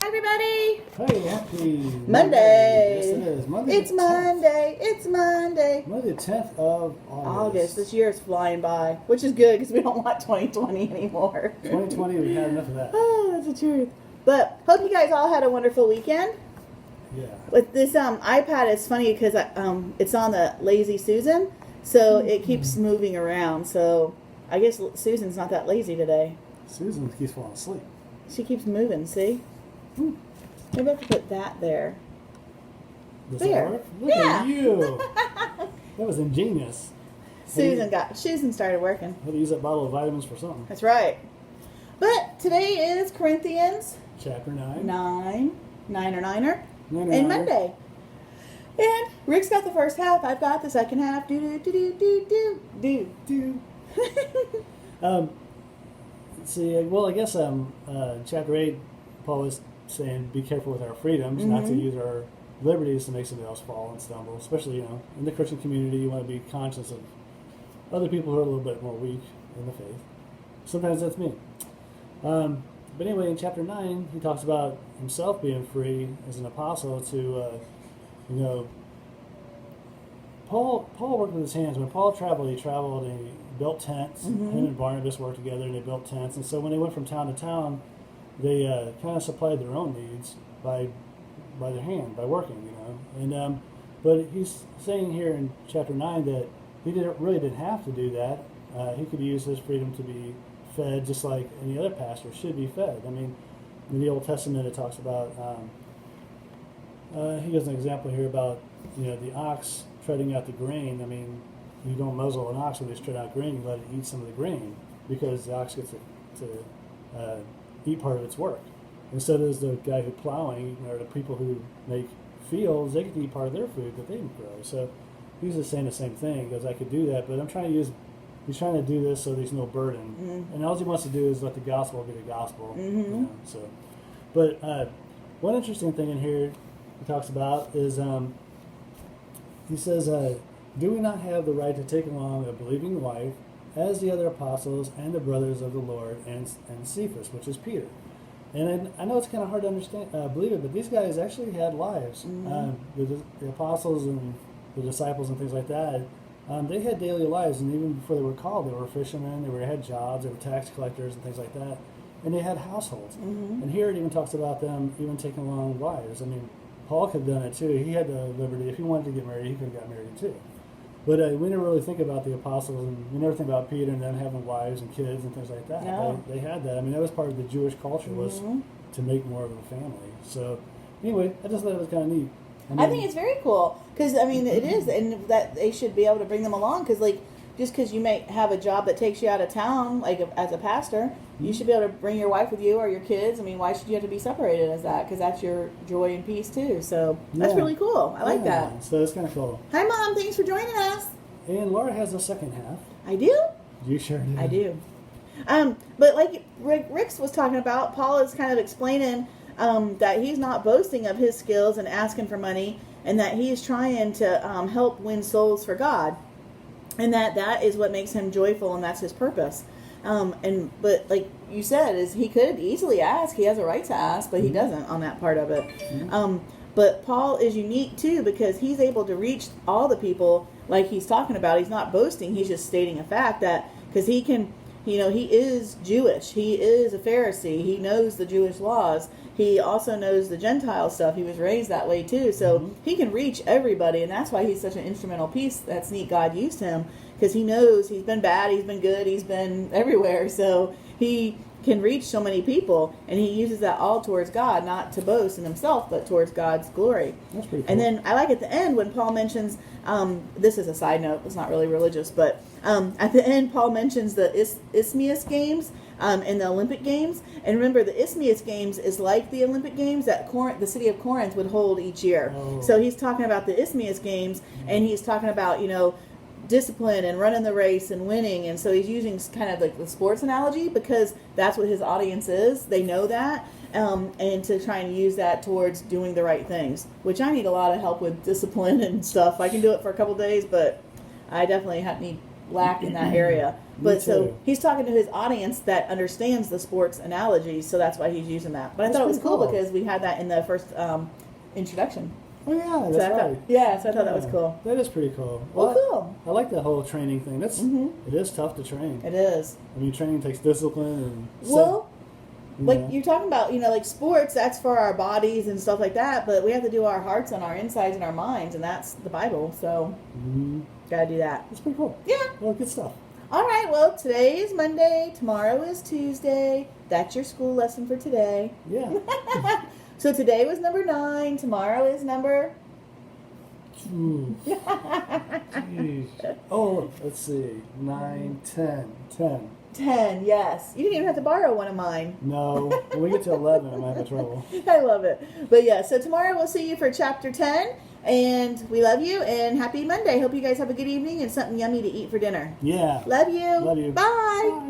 Everybody! Hey, happy Monday! Yes, it is. Monday. It's Monday! It's Monday! Monday, the 10th of August. This year is flying by, which is good because we don't want 2020 anymore. 2020, we had enough of that. Oh, that's the truth. But hope you guys all had a wonderful weekend. Yeah. With this iPad, it's funny because it's on the Lazy Susan, so it keeps moving around. So I guess Susan's not that lazy today. Susan keeps falling asleep. She keeps moving, see? Maybe I have to put that there. Does There. it work? Look Yeah. at you. That was ingenious. Susan started working. Had to use that bottle of vitamins for something. That's right. But today is Corinthians Chapter 9. 9 or 9er, Niner. and Monday. And Rick's got the first half. I've got the second half. Do. Let's see. Well, I guess chapter 8, Paul is saying, be careful with our freedoms, not to use our liberties to make somebody else fall and stumble. Especially, in the Christian community, you want to be conscious of other people who are a little bit more weak in the faith. Sometimes that's me. But anyway, in chapter 9, he talks about himself being free as an apostle to, Paul worked with his hands. When Paul traveled, he and he built tents. Him and Barnabas worked together, and they built tents. And so when they went from town to town, they kind of supplied their own needs by their hand, by working, And but he's saying here in chapter 9 that he didn't have to do that. He could use his freedom to be fed just like any other pastor should be fed. I mean, in the Old Testament it talks about, he gives an example here about, the ox treading out the grain. I mean, you don't muzzle an ox when they tread out grain, you let it eat some of the grain because the ox gets to eat part of its work. And so does the guy who's plowing, or the people who make fields, they get to eat part of their food that they didn't grow. So he's just saying the same thing, because I could do that, but he's trying to do this so there's no burden. And all he wants to do is let the gospel be the gospel. But one interesting thing in here he talks about is, he says, do we not have the right to take along a believing wife as the other apostles and the brothers of the Lord and Cephas, which is Peter? And I know it's kind of hard to understand, believe it, but these guys actually had lives. The apostles and the disciples and things like that, they had daily lives, and even before they were called, they were fishermen, they had jobs, they were tax collectors and things like that, and they had households. And here it even talks about them even taking along wives. I mean, Paul could have done it too. He had the liberty. If he wanted to get married, he could have got married too. But we never really think about the apostles, and we never think about Peter and them having wives and kids and things like that. No. They had that. I mean, that was part of the Jewish culture, was to make more of a family. So anyway, I just thought it was kind of neat. I think it's very cool because it is, and that they should be able to bring them along because just because you may have a job that takes you out of town, as a pastor, you should be able to bring your wife with you or your kids. I mean, why should you have to be separated as that? Because that's your joy and peace too. So that's really cool. I like that. So it's kind of cool. Hi, Mom. Thanks for joining us. And Laura has the second half. I do. You sure do. I do. But like Rick's was talking about, Paul is kind of explaining that he's not boasting of his skills and asking for money, and that he is trying to help win souls for God, and that is what makes him joyful, and that's his purpose. But like you said, is he could easily ask. He has a right to ask, but he doesn't on that part of it. But Paul is unique too because he's able to reach all the people like he's talking about. He's not boasting. He's just stating a fact that because he can, he is Jewish. He is a Pharisee. He knows the Jewish laws. He also knows the Gentile stuff. He was raised that way too. So he can reach everybody, and that's why he's such an instrumental piece. That's neat. God used him because he knows he's been bad, he's been good, he's been everywhere. So he can reach so many people, and he uses that all towards God, not to boast in himself, but towards God's glory. That's pretty cool. And then I like at the end when Paul mentions, this is a side note, it's not really religious, but at the end Paul mentions the Isthmian Games and the Olympic Games. And remember, the Isthmian Games is like the Olympic Games that the city of Corinth would hold each year. So he's talking about the Isthmian Games, and he's talking about, discipline and running the race and winning. And so he's using kind of like the sports analogy because that's what his audience is. They know that. And to try and use that towards doing the right things, which I need a lot of help with discipline and stuff. I can do it for a couple days, but I definitely need lack in that area. But so too. he's talking to his audience that understands the sports analogies, so that's why he's using that. But I That's thought it was pretty cool cool. because we had that in the first introduction. Oh yeah, So that's I thought, right. yeah, so I thought that was Yeah, cool. That is pretty cool. Well, cool. I like the whole training thing. That's Mhm. it is tough to train. It is. I mean, training takes discipline and Well, like yeah. you're talking about, like sports, that's for our bodies and stuff like that, but we have to do our hearts and our insides and our minds, and that's the Bible, so gotta do that. It's pretty cool. Yeah. Well, good stuff. All right, well, today is Monday, tomorrow is Tuesday. That's your school lesson for today. Yeah. So today was number 9, tomorrow is number... Jeez. Oh, let's see. 9, 10. 10. 10, yes. You didn't even have to borrow one of mine. No. When we get to 11, I'm having trouble. I love it. But yeah, so tomorrow we'll see you for chapter 10. And we love you and happy Monday. Hope you guys have a good evening and something yummy to eat for dinner. Yeah. Love you. Love you. Bye. Bye.